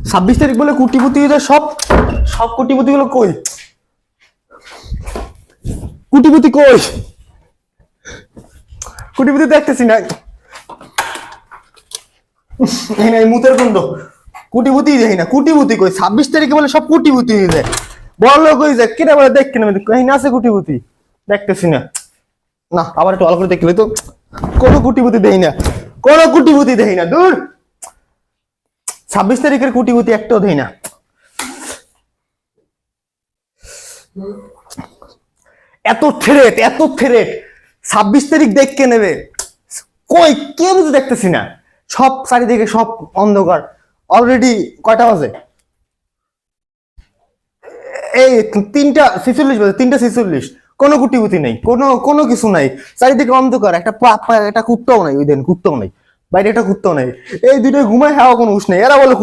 26 তারিখ বলে কুটিপুতি সব সব কুটিপুতি গুলো কই? কুটিপুতি কই? কুটিপুতি দেখতেছি না। এই মুতের গন্ধ। কুটিপুতি দেখি না, কুটিপুতি কই? 26 তারিখে বলে সব কুটিপুতি হয়ে যায়। বড় লোক হয়ে যায়, কেটে বলে দেখ কেন এই না আছে কুটিপুতি দেখতেছি না। না আবার একটু ভালো করে দেখলে তো। কোনো কুটিপুতি দেই না, কোনো কুটিপুতি দেই না। দূর, 26 তারিখের কুটিপুতি একটাও দেই না। এত থ্রেট, এত থ্রেট, 26 তারিখ দেখকে নেবে কই? কেউ তো দেখতেছি না, সব চারিদিকে সব অন্ধকার। অলরেডি কয়টা বাজে? এই 3টা 46 বাজে, 3টা 46। কোনো কুটিপুতি নেই, কোনো কোনো কিছু নাই, চারিদিকে অন্ধকার। একটা কুত্তাও নাই, ওই দিন কুত্তাও নাই বাইরে, একটা কুত্তাও নাই। এই দুটো ঘুমায়, হাওয়া কোনো হুঁশ নেই। এরা বলে